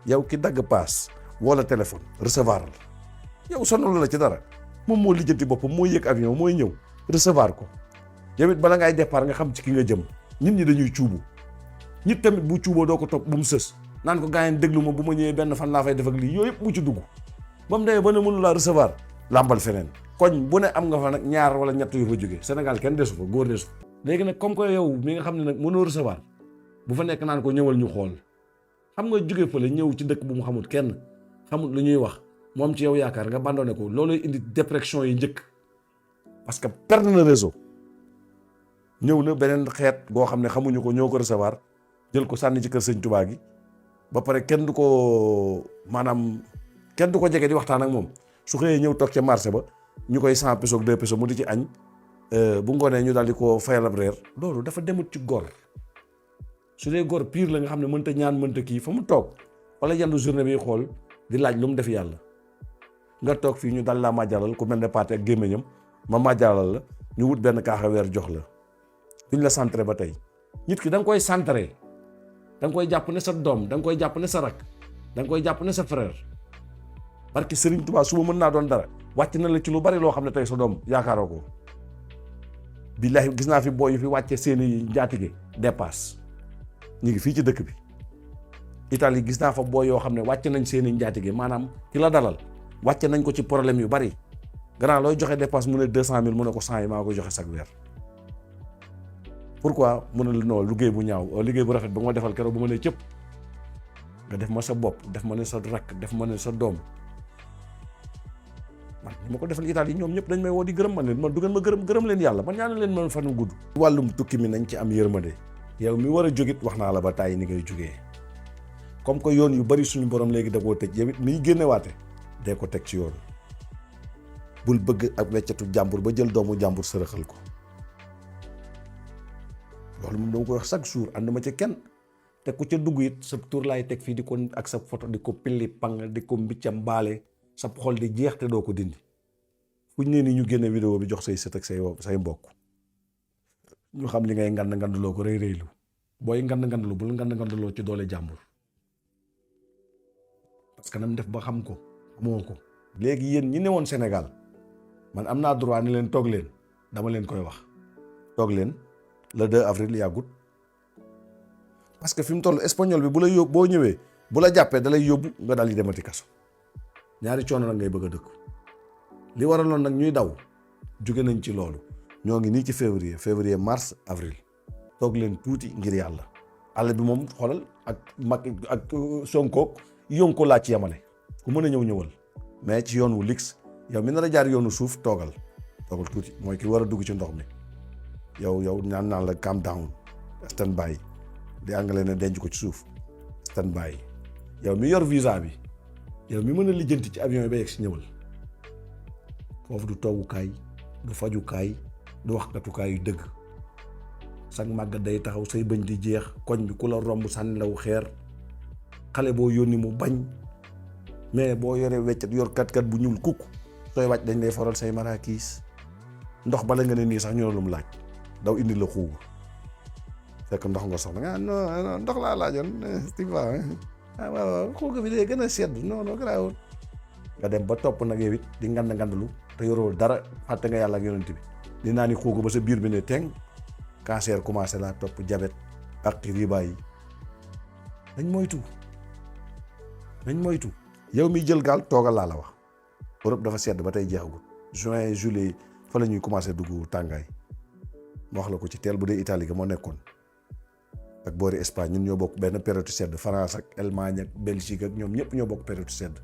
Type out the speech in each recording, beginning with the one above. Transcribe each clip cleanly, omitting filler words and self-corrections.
yow ki dagg paas wala téléphone recevoir la yow sonal la ci dara moom moo lijjanti boppam moo yëg avion mooy ñëw recevoir ko yow it bala ngay départ nga xam ci ki nga jëm. nit ñi dañuy cuubu nit tamit bu cuuboo doo ko topp bu mu sës naan ko gars yi déglu ma bu ma ñëwee benn fan laa fay def ak lii yooyu yëpp mu ci dugg ba mu demee ba ne mënu laa recevoir làmbal feneen koñ bu ne am nga fa nag ñaar wala ñett yu fa jógee Sénégal kenn desu fa góor desu fa léegi nag comme que yow mi nga xam ne nag mënoo recevoir bu fa nekk naan ko ñëwal ñu xool xam nga jóge fa la ñëw ci dëkk bu mu xamul kenn xamul lu ñuy wax moom ci yow yaakaar nga abandonné ko looluy indi dépression yi njëkk parce que perdre na réseau ñëw na beneen xeet goo xam ne xamuñu ko ñoo ko recevoir jël ko sànni ci kër sëñ Tuubaa gi ba pare kenn du ko maanaam kenn du ko jege di waxtaan ak moom su xëyee ñëw toog ca marché ba ñu koy 100 pesos 2 pesos mu di ci añ bu ngoonee ñu daal di ko fayal ab reer loolu dafa demut ci gor su dee gor pire la nga xam ne mënta ñaan mënta kii fa mu toog wala yendu journée bi xool di laaj lu mu def yàlla nga toog fii ñu dal laa màjjalal ku mel ne paate ak gémmiñam ma màjjalal la ñu wut benn kaaxa weer jox la duñ la centré ba tey nit ki da nga koy centré da nga koy jàpp ne sa doom da nga koy jàpp ne sa rak da nga koy jàpp ne sa frère parce que Serigne Touba suba mën naa doon dara wàcc na la ci lu bari loo xam ne tey sa doom yaakaaroo ko billahi gis naa fi booy yu fi wàcce seeni njaatige dépasse ñu ngi fii ci dëkk bi Italie gis naa fa booy yoo xam ne wàcce nañ seeni njaatige maanaam ki la dalal wàcce nañ ko ci problème yu bari grand looy joxe dépasse mu ne 200 000 mu ne ko 100 yi maa koy joxe chaque weer pourquoi mu ne la non liggéey bu ñaaw liggéey bu rafet ba nga ma defal keroog bu ma nee cëpp nga def ma sa bopp def ma ne sa rakk def ma ne sa doom man ñi ma ko defal Italie ñoom ñëpp dañ may woo di gërëm man leen man du ngeen ma gërëm leen yàlla man ñaanal leen man fan gudd. wàllum tukki mi nañ ci am yërmande yow mi war a jógit wax naa la ba tàyyi ni ngay jógee comme que yoon yu bari suñu borom léegi da koo tëj yow it miy génnewaate dee ko teg ci yoon bul bëgg ak weccatu jàmbur ba jël doomu jàmbur sërëxal ko. loolu moom dama koy wax chaque jour ànd ma ca kenn te ku ca dugg it sa tur laay teg fii di ko ak sa photo di ko pilli pang di ko mbiccam baale sa xol di jeex te doo ko dindi fu ñu nee ni ñu génne vidéo bi jox say sët ak say mbokk ñu xam li ngay ngandloo ko rëy rëylu booy ngandlu bul ngandloo ci doole jàmbur parce que nam def ba xam ko xamoo ko. léegi yéen ñi newoon Sénégal man am naa droit ni leen toog leen dama leen koy wax toog leen. le 2 avril yàggut parce que fi mu toll espagnol bi bu la yóbbu boo ñëwee bu la jàppee da lay yóbbu nga daal di demati kaso ñaari coono nag ngay bëgg a dëkk li waraloon nag ñuy daw jóge nañ ci loolu ñoo ngi nii ci février mars avril toog leen tuuti ngir yàlla àll bi moom xoolal ak Macky ak Sonko Yonko laa ci yamale ku mën a ñëwal mais ci yoon wu lix yow mi nar a jaar yoonu suuf toogal tuuti mooy ki war a dugg ci ndox mi. yow ñaan naan la calm down stand by di anglais ne denc ko ci suuf stand by yow mi yor visa bi yow mi mën a lijjanti ci avion yi ba yegg si ñëwal foofu du toogukaay du fajukaay du waxkatukaay yu dëgg sax màggat day taxaw say bëñ di jeex koñ bi ku la romb sànni law xeer xale boo yónni mu bañ mais boo yoree weccat yor kat bu ñuul kukk sooy wàcc dañ lay faral say maraakiis ndox bala nga ne nii sax ñu ne lu mu laaj daw indi la xuugu fekk ndox nga soxla nga non ndox laa laajoon tu vois waaw xuugu bi dee gën a sedd non garaawul nga dem ba topp nag yow it di ngandlu te yoroo dara fàtte nga yàlla ak yonent bi di naa ni xuugu ba sa biir bi ne teng cancer commencé laa topp diabète ak riba yi nañ moytu yow mi jël gaal toogal laa la wax Europe dafa sedd ba tey jeexagul juin juillet fa la ñuy commencé dugg tàngaay ma wax la ko ci teel bu dee Italie ga moo nekkoon ak boori Espagne ñun ñoo bokk benn période sedd France ak Allemagne ak Belgique ak ñoom ñëpp ñoo bokk période sedd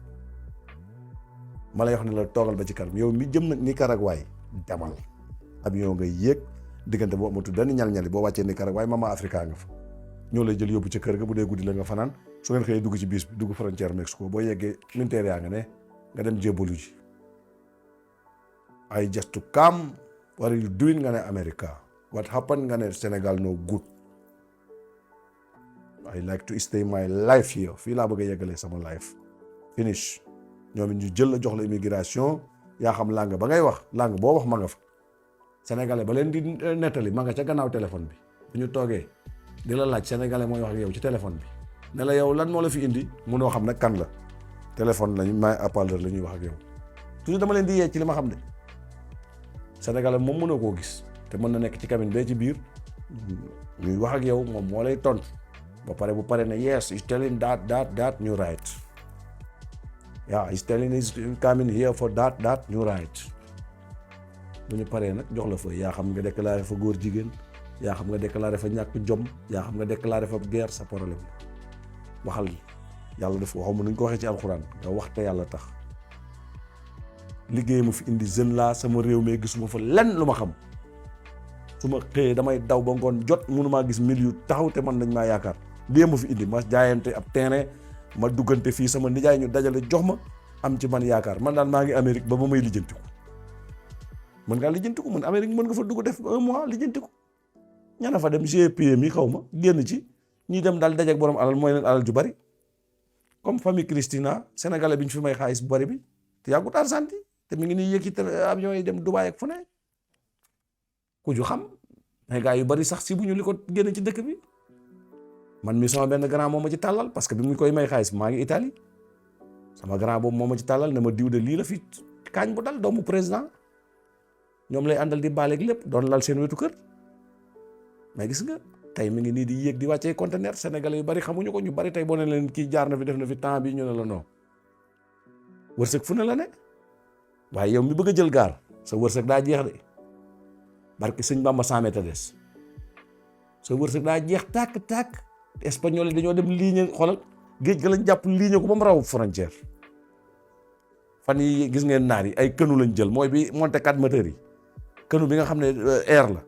ma lay wax ne la toogal ba ci kanam yow mi jëm nag Nicaragua demal avion nga yéeg diggante boo amatul benn ñal-ñali boo wàccee Nicaragua Mama Africa nga fa ñoo lay jël yóbbu ca kër ga bu dee guddi la nga fanaan su ngeen xëyee dugg ci biis bi dugg frontière Mexico boo yeggee militaire yaa nga ne nga dem jébbalu ji I just to come what are you doing nga ne America what happened nga ne Sénégal no good I like to stay my life here fii laa bëgg a yeggalee sama life finish ñoom it ñu jël la jox la immigration yaa xam langue ba ngay wax langue boo wax ma nga fa sénégalais ba leen di nettali ma nga ca gannaaw téléphone bi bu ñu toogee di la laaj sénégalais mooy wax ak yow ci téléphone bi ne la yow lan moo la fi indi mënoo xam nag kan la téléphone lañu may haut-parleur la ñuy wax ak yow toujours dama leen di yee ci li ma xam de Sénégalais moom mënoo koo gis te mën na nekk ci cabine bee ci biir ñuy wax ak yow moom moo lay tontu ba pare bu pare ne yes he's telling that ñu right yeah he's telling he's coming here for that ñu right bu ñu paree nag jox la fa yaa xam nga déclaré fa góor jigéen yaa xam nga déclaré fa ñàkk jom yaa xam nga déclaré fa guerre sa problème waxal yàlla def waxuma nuñ ko waxee ci alxuraan nga wax te yàlla tax liggéey ma fi indi jeune laa sama réew mi gisuma fa lenn lu ma xam su ma xëyee damay daw ba ngoon jot mënumaa gis mil yu taxaw te man dañ maa yaakaar lii ma fi indi ma jaayante ab terrain ma duggante fii sama nijaay ñu dajale jox ma am ci man yaakaar man daal maa ngi Amérique ba may lijjantiku mën ngaa lijjantiku man Amérique mën nga fa dugg def 1 mois lijjantiku ñana fa dem GPM yi xaw ma génn ci ñi dem daal dajeeg borom alal mooy leen alal ju bari comme famille Christina sénégalais bi ñu fi may xaalis bu bari bi te yàggut Argentine te mi ngi nii yëkki avion yi dem Dubaï ak fu ne ku ju xam mais gars yu bari sax si bu ñu li ko génn ci dëkk bi man mi sama benn grand moo ma ci tàllal parce que bi mu koy may xaalis maa ngi Italie sama grand boobu moo ma ci tàllal ne ma diw de lii la fi kaañ bu dal doomu président ñoom lay àndal di baaleeg lépp doon lal seen wetu kër mais gis nga tey mi ngi nii di yéeg di wàccee conteneur sénégalais yu bari xamuñu ko ñu bari tey boo ne leen kii jaar na fi def na fi temps bi ñu ne la non wërsëg fu ne la ne waaye yow mi bëgg a jël gaar sa wërsëg daa jeex de barke sëñ Bamba 100 mètres des sa wërsëg daa jeex tàkk espagnol yi dañoo dem ligne xoolal géej ga lañ jàpp ligne ko ba mu raw frontière fan yi gis ngeen naar yi ay kënu lañ jël mooy bi monté 4 moteurs yi kënu bi nga xam ne air la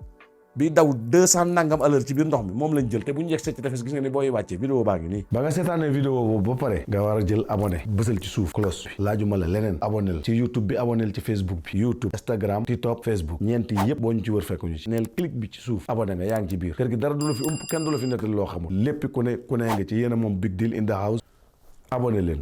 bi daw 200 nangam à l'heure ci biir ndox mi moom lañ jël te bu ñu yegsee ci tefes gis nga ni booy wàccee vidéo baa ngi nii. ba nga seetaanee vidéo boobu ba pare nga war a jël abonné bësal ci suuf cloche bi laajuma la leneen abonné ci YouTube bi abonné ci Facebook bi YouTube Instagram TikTok Facebook ñeenti yëpp boo ñu ci wër fekkuñu ci neel clic bi ci suuf abonné nga yaa ngi ci biir kër gi dara du la fi kenn du la fi nettali loo xamul lépp ku ne nga ci yéen a moom Big Deal in the house abonné leen.